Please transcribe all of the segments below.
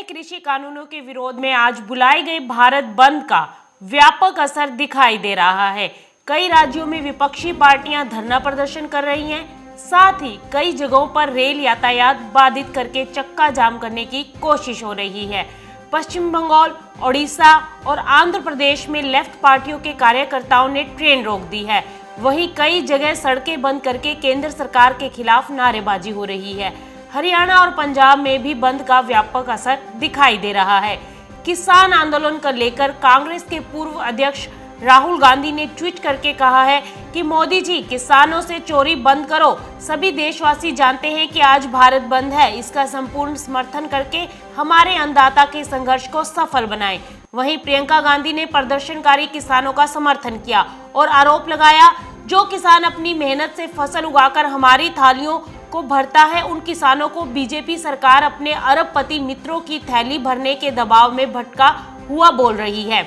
नए कृषि कानूनों के विरोध में आज बुलाए गए भारत बंद का व्यापक असर दिखाई दे रहा है। कई राज्यों में विपक्षी पार्टियां धरना प्रदर्शन कर रही हैं, साथ ही कई जगहों पर रेल यातायात बाधित करके चक्का जाम करने की कोशिश हो रही है। पश्चिम बंगाल, ओडिशा और आंध्र प्रदेश में लेफ्ट पार्टियों के कार्यकर्ताओं ने ट्रेन रोक दी है। वहीं कई जगह सड़कें बंद करके केंद्र सरकार के खिलाफ नारेबाजी हो रही है। हरियाणा और पंजाब में भी बंद का व्यापक असर दिखाई दे रहा है। किसान आंदोलन को लेकर कांग्रेस के पूर्व अध्यक्ष राहुल गांधी ने ट्वीट करके कहा है कि मोदी जी, किसानों से चोरी बंद करो। सभी देशवासी जानते हैं कि आज भारत बंद है। इसका संपूर्ण समर्थन करके हमारे अन्नदाता के संघर्ष को सफल बनाएं। वहीं प्रियंका गांधी ने प्रदर्शनकारी किसानों का समर्थन किया और आरोप लगाया, जो किसान अपनी मेहनत से फसल उगाकर हमारी थालियों को भरता है, उन किसानों को बीजेपी सरकार अपने अरबपति मित्रों की थैली भरने के दबाव में भटका हुआ बोल रही है।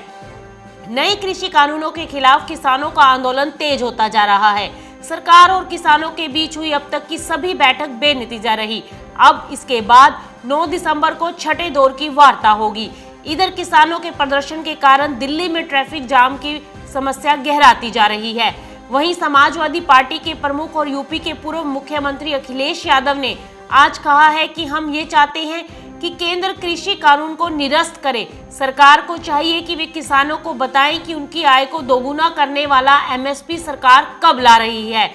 नए कृषि कानूनों के खिलाफ किसानों का आंदोलन तेज होता जा रहा है। सरकार और किसानों के बीच हुई अब तक की सभी बैठक बेनतीजा रही। अब इसके बाद 9 दिसंबर को छठे दौर की वार्ता होगी। इधर किसानों के प्रदर्शन के कारण दिल्ली में ट्रैफिक जाम की समस्या गहराती जा रही है। वहीं समाजवादी पार्टी के प्रमुख और यूपी के पूर्व मुख्यमंत्री अखिलेश यादव ने आज कहा है कि हम ये चाहते हैं कि केंद्र कृषि कानून को निरस्त करे। सरकार को चाहिए कि वे किसानों को बताएं कि उनकी आय को दोगुना करने वाला एमएसपी सरकार कब ला रही है।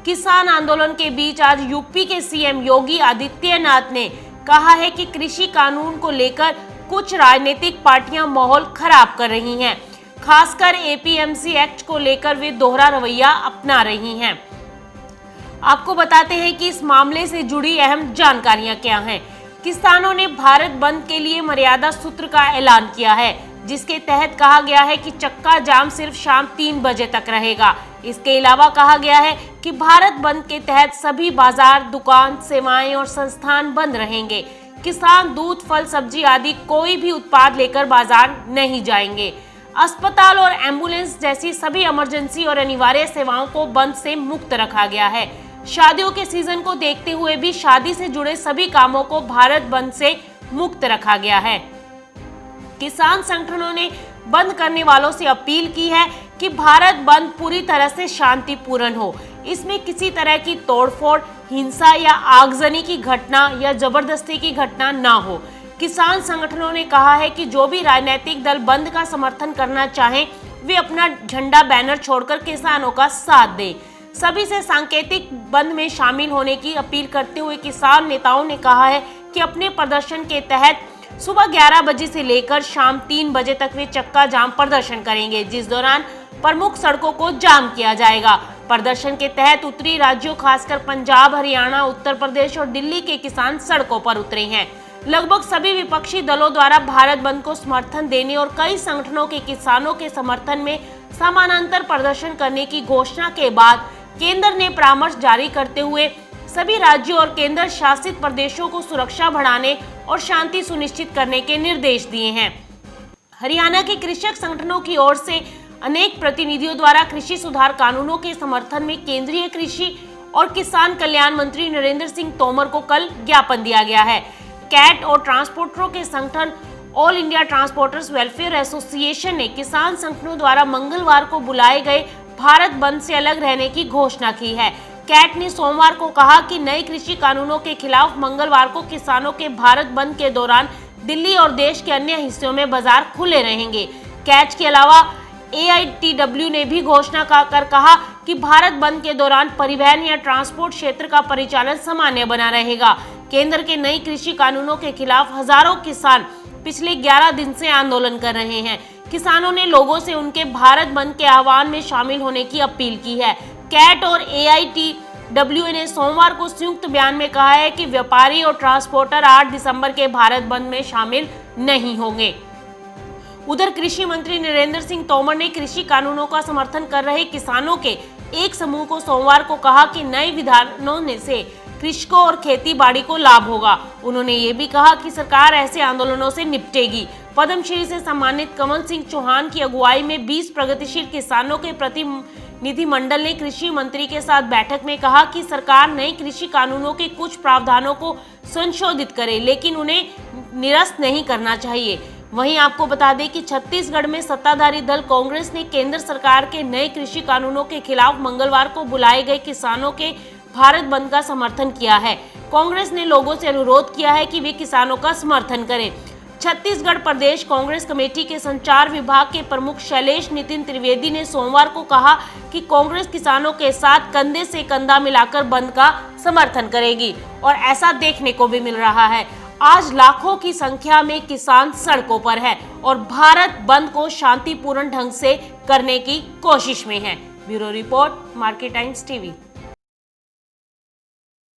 किसान आंदोलन के बीच आज यूपी के सीएम योगी आदित्यनाथ ने कहा है कि कृषि कानून को लेकर कुछ राजनीतिक पार्टियां माहौल खराब कर रही हैं। खासकर एपीएमसी एक्ट को लेकर वे दोहरा रवैया अपना रही हैं। आपको बताते हैं कि इस मामले से जुड़ी अहम जानकारियां क्या हैं। किसानों ने भारत बंद के लिए मर्यादा सूत्र का ऐलान किया है, जिसके तहत कहा गया है कि चक्का जाम सिर्फ शाम 3 बजे तक रहेगा। इसके अलावा कहा गया है कि भारत बंद के तहत सभी बाजार, दुकान, सेवाएं और संस्थान बंद रहेंगे। किसान दूध, फल, सब्जी आदि कोई भी उत्पाद लेकर बाजार नहीं जाएंगे। अस्पताल और एम्बुलेंस जैसी सभी इमरजेंसी और अनिवार्य सेवाओं को बंद से मुक्त रखा गया है। शादियों के सीजन को देखते हुए भी शादी से जुड़े सभी कामों को भारत बंद से मुक्त रखा गया है। किसान संगठनों ने बंद करने वालों से अपील की है कि भारत बंद पूरी तरह से शांतिपूर्ण हो। इसमें किसी तरह की तोड़फोड़, हिंसा या आगजनी की घटना या जबरदस्ती की घटना ना हो। किसान संगठनों ने कहा है कि जो भी राजनीतिक दल बंद का समर्थन करना चाहें, वे अपना झंडा, बैनर छोड़कर किसानों का साथ दें। सभी से सांकेतिक बंद में शामिल होने की अपील करते हुए किसान नेताओं ने कहा है कि अपने प्रदर्शन के तहत सुबह 11 बजे से लेकर शाम 3 बजे तक वे चक्का जाम प्रदर्शन करेंगे, जिस दौरान प्रमुख सड़कों को जाम किया जाएगा। प्रदर्शन के तहत उत्तरी राज्यों, खासकर पंजाब, हरियाणा, उत्तर प्रदेश और दिल्ली के किसान सड़कों पर उतरे हैं। लगभग सभी विपक्षी दलों द्वारा भारत बंद को समर्थन देने और कई संगठनों के किसानों के समर्थन में समानांतर प्रदर्शन करने की घोषणा के बाद केंद्र ने परामर्श जारी करते हुए सभी राज्यों और केंद्र शासित प्रदेशों को सुरक्षा बढ़ाने और शांति सुनिश्चित करने के निर्देश दिए हैं। हरियाणा के कृषक संगठनों की ओर से अनेक प्रतिनिधियों द्वारा कृषि सुधार कानूनों के समर्थन में केंद्रीय कृषि और किसान कल्याण मंत्री नरेंद्र सिंह तोमर को कल ज्ञापन दिया गया है। कैट और ट्रांसपोर्टरों के संगठन all India transporters welfare association ने किसान संगठनों द्वारा मंगलवार को बुलाए गए भारत बंद से अलग रहने की घोषणा की है। कैट ने सोमवार को कहा कि नए कृषि कानूनों के खिलाफ मंगलवार को किसानों के भारत बंद के दौरान दिल्ली और देश के अन्य हिस्सों में बाजार खुले रहेंगे। कैट के अलावा AITW ने भी घोषणा कर कहा कि भारत बंद के दौरान परिवहन या ट्रांसपोर्ट क्षेत्र का परिचालन सामान्य बना रहेगा। केंद्र के नए कृषि कानूनों के खिलाफ हजारों किसान पिछले 11 दिन से आंदोलन कर रहे हैं। किसानों ने लोगों से उनके भारत बंद के आह्वान में शामिल होने की अपील की है। कैट और AITW ने सोमवार को संयुक्त बयान में कहा है कि व्यापारी और ट्रांसपोर्टर 8 दिसंबर के भारत बंद में शामिल नहीं होंगे। उधर कृषि मंत्री नरेंद्र सिंह तोमर ने कृषि कानूनों का समर्थन कर रहे किसानों के एक समूह को सोमवार को कहा कि नए विधानों से कृषकों और खेती बाड़ी को लाभ होगा। उन्होंने ये भी कहा कि सरकार ऐसे आंदोलनों से निपटेगी। पद्मश्री से सम्मानित कमल सिंह चौहान की अगुवाई में 20 प्रगतिशील किसानों के प्रतिनिधिमंडल ने कृषि मंत्री के साथ बैठक में कहा कि सरकार नए कृषि कानूनों के कुछ प्रावधानों को संशोधित करे, लेकिन उन्हें निरस्त नहीं करना चाहिए। वहीं आपको बता दें कि छत्तीसगढ़ में सत्ताधारी दल कांग्रेस ने केंद्र सरकार के नए कृषि कानूनों के खिलाफ मंगलवार को बुलाए गए किसानों के भारत बंद का समर्थन किया है। कांग्रेस ने लोगों से अनुरोध किया है कि वे किसानों का समर्थन करें। छत्तीसगढ़ प्रदेश कांग्रेस कमेटी के संचार विभाग के प्रमुख शैलेश नितिन त्रिवेदी ने सोमवार को कहा कि कांग्रेस किसानों के साथ कंधे से कंधा मिलाकर बंद का समर्थन करेगी और ऐसा देखने को भी मिल रहा है। आज लाखों की संख्या में किसान सड़कों पर है और भारत बंद को शांतिपूर्ण ढंग से करने की कोशिश में है। Bureau report, market times TV.